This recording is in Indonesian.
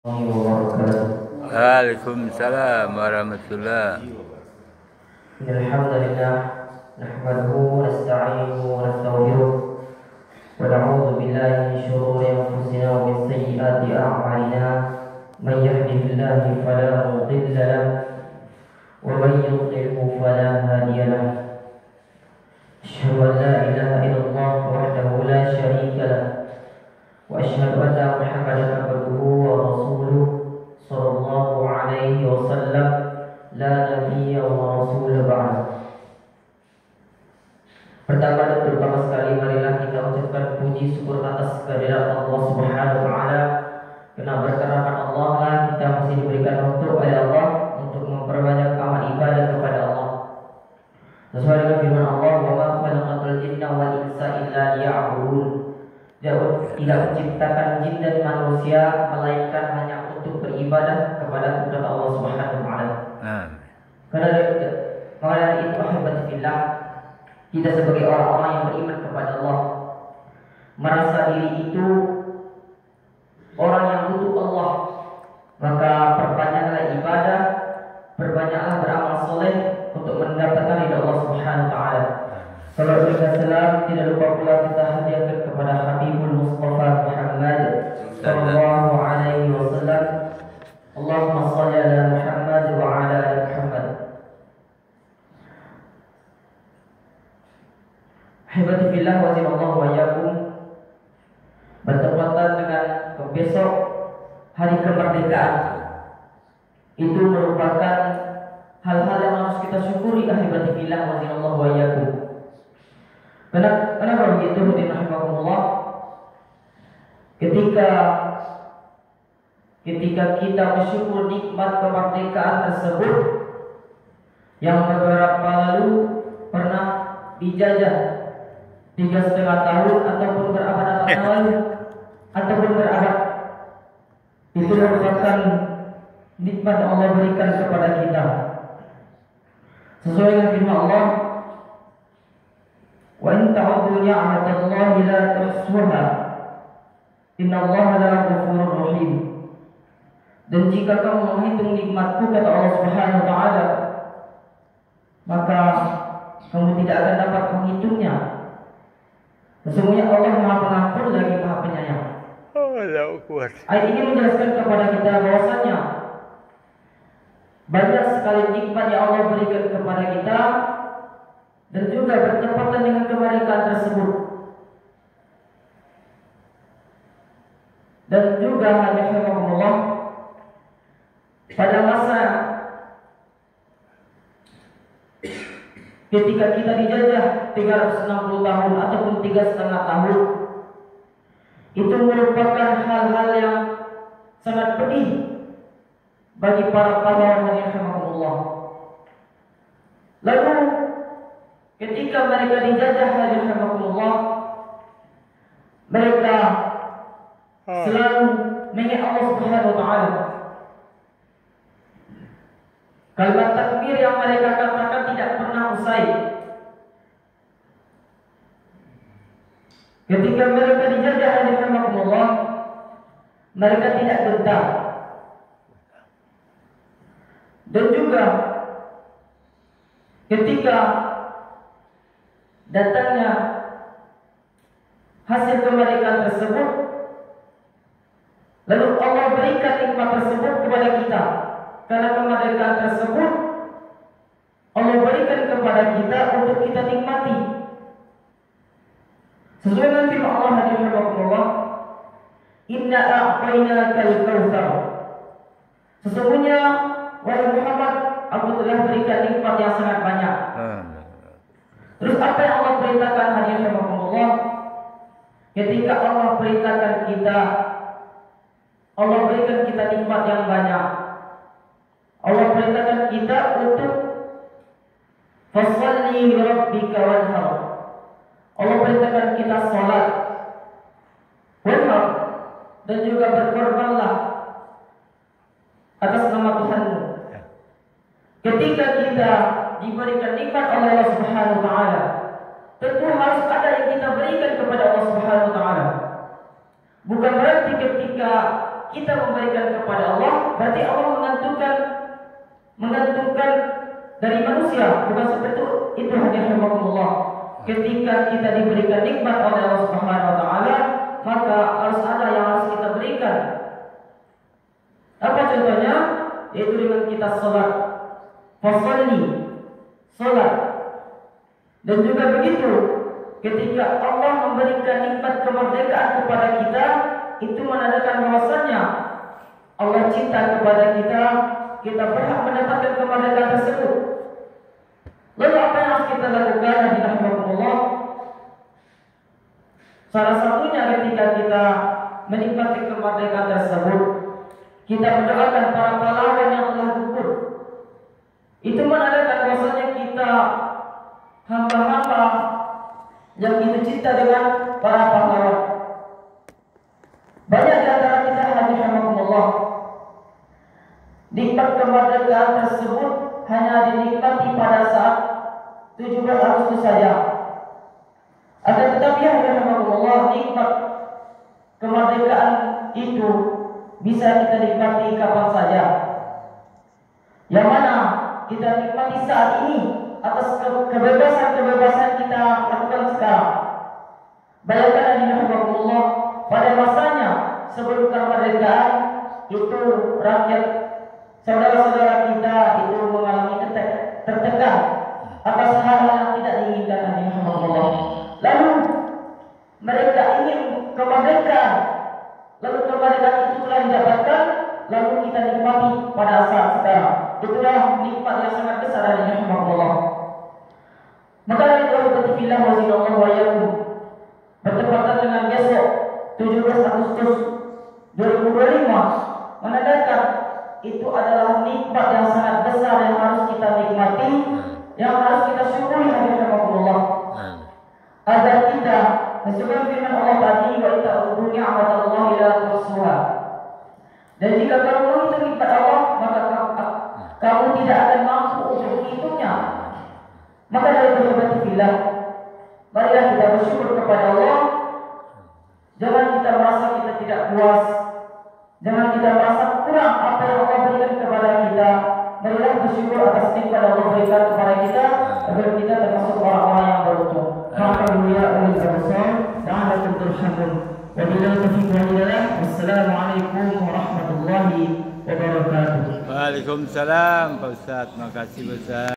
Waalaikumsalam warahmatullah. Alhamdulillah nahmaduhu wa nasta'inuhu wa nastaghfiruh wa na'udzu billahi min shururi anfusina wa min sayyiati a'malina man yahdihillahu fala mudilla lahu wa man yudlilhu fala hadiya lahu. Asyhadu an la ilaha illallah wahdahu la syarika lahu wa asyhadu anna Muhammadan abduhu wa rasuluh sallallahu alaihi wasallam la nabiyya wa rasul ba'd. Pertama dan terutama sekali marilah kita ucapkan puji syukur atas kehadirat Allah Subhanahu wa taala. Karena berkat rahmat Allah lah kita masih diberikan waktu oleh Allah untuk memperbanyak amal ibadah kepada Allah. Sesuai dengan firman Allah, "Wa ma khalaqatul jinna wal insa illa liya'budun." Tidak menciptakan jin dan manusia melainkan hanya untuk beribadah kepada Tuhan Allah Subhanahu wa taala. Karena itu alhamdulillah, kita sebagai orang-orang yang beriman kepada Allah merasa diri itu orang yang butuh Allah, maka perbanyaklah ibadah, perbanyaklah beramal soleh untuk mendapatkan ridha Allah Subhanahu wa taala. Salawat dan salam tidak lupa pula kita hadiahkan kepada Habibul Mustafa Muhammad sallallahu alaihi wasallam. Allahumma shalli ala Muhammad wa ala ali Muhammad. Ahibati fillah wa zinallahu wa iyyakum. Bertepatan dengan besok hari kemerdekaan, itu merupakan hal-hal yang harus kita syukuri. Ahibati fillah wa zinallahu wa iyyakum. Kenapa begitu? Rahimahumullah. Ketika kita bersyukur nikmat kemerdekaan tersebut yang beberapa lalu pernah dijajah 3,5 tahun ataupun berabad-abad lalu ataupun berabad, itu merupakan nikmat yang Allah berikan kepada kita. Sesuai dengan firman Allah, "Wa in ta'uddu ni'matallahi la tuhsuha. Innallaha la ghafurur rahim." Dan jika kamu menghitung nikmatku, kata Allah Subhanahu wa taala, maka kamu tidak akan dapat menghitungnya. Sesungguhnya Allah Maha Pengampun lagi Maha Penyayang. Ayat ini menjelaskan kepada kita bahwasanya banyak sekali nikmat yang Allah berikan kepada kita dan juga bertepatan dengan kemerdekaan tersebut. Dan juga rahimahumullah, pada masa ketika kita dijajah 360 tahun ataupun 3,5 tahun, itu merupakan hal-hal yang sangat pedih bagi para pahlawan rahimahumullah. Lalu ketika mereka dijajah rahimahumullah, mereka selalu mengingat Allah Subhanahu wa taala. Kalimat takbir yang mereka katakan tidak pernah usai. Ketika mereka dijajah rahimahumullah, mereka tidak gentar. Dan juga ketika datangnya hasil kemerdekaan tersebut, lalu Allah berikan nikmat tersebut kepada kita. Karena kemerdekaan tersebut Allah berikan kepada kita untuk kita nikmati. Sesuai dengan firman Allah rahimahullah, "Inna a'tainakal kautsar." Sesungguhnya wahai Muhammad, aku telah berikan nikmat yang sangat banyak. Terus apa yang Allah perintahkan rahimahullah? Ketika Allah perintahkan kita, Allah berikan kita nikmat yang banyak. Allah perintahkan kita untuk fasholli li rabbika wanhar. Allah perintahkan kita salat, wanhar, dan juga berkorbanlah atas nama Tuhanmu. Ketika kita diberikan nikmat oleh Allah Subhanahu wa taala, tentu harus ada yang kita berikan kepada Allah Subhanahu wa taala. Bukan berarti ketika kita memberikan kepada Allah, berarti Allah menggantungkan dari manusia, bukan seperti itu hadiratullah. Ketika kita diberikan nikmat oleh Allah Subhanahu wa taala, maka harus ada yang harus kita berikan. Apa contohnya? Yaitu dengan kita sholat. Fasholli, sholat. Dan juga begitu, ketika Allah memberikan nikmat kemerdekaan kepada kita, itu menandakan bahwasannya Allah cinta kepada kita, kita berhak mendapatkan kemerdekaan tersebut. Lalu apa yang harus kita lakukan? Alhamdulillah. Salah satunya ketika kita menikmati kemerdekaan tersebut, kita mendoakan para pahlawan yang telah gugur. Itu menandakan bahwasanya kita hamba-hamba yang itu cinta dengan para pahlawan. Banyak di antara kita alhamdulillah, nikmat kemerdekaan tersebut hanya dinikmati pada saat 17 Agustus saja. Akan tetapi alhamdulillah, nikmat kemerdekaan itu bisa kita nikmati kapan saja. Yang mana kita nikmati saat ini atas kebebasan kita lakukan sekarang. Bayangkan alhamdulillah, pada masanya sebelum kemerdekaan itu rakyat saudara-saudara kita itu mengalami tertekan atas hal-hal yang tidak diinginkan alhamdulillah. Lalu mereka ingin kemerdekaan, lalu kemerdekaan itu telah didapatkan, lalu kita nikmati pada saat sekarang. Itulah nikmat yang sangat besar dari alhamdulillah. Maka dari itu billah wa zinallahu wa iyyakum, bertepatan dengan besok 17 Agustus 2025, menandakan itu adalah nikmat yang sangat besar yang harus kita nikmati, yang harus kita syukuri alhamdulillah. Agar kita sesuai firman Allah tadi, wa ta'udhu ni'matallahi la tuhsuha. Dan jika kamu menghitung nikmat Allah, maka kamu tidak akan mampu untuk menghitungnya. Maka dari berhormati billah, marilah kita bersyukur kepada Allah. Jangan kita merasa kita tidak puas, jangan kita merasa kurang apa yang Allah berikan kepada kita. Marilah bersyukur atas nikmat yang Allah berikan kepada kita, agar kita termasuk orang-orang yang beruntung. Wassalamualaikum warahmatullahi wabarakatuh. Waalaikumsalam Pak Ustaz, makasih besar.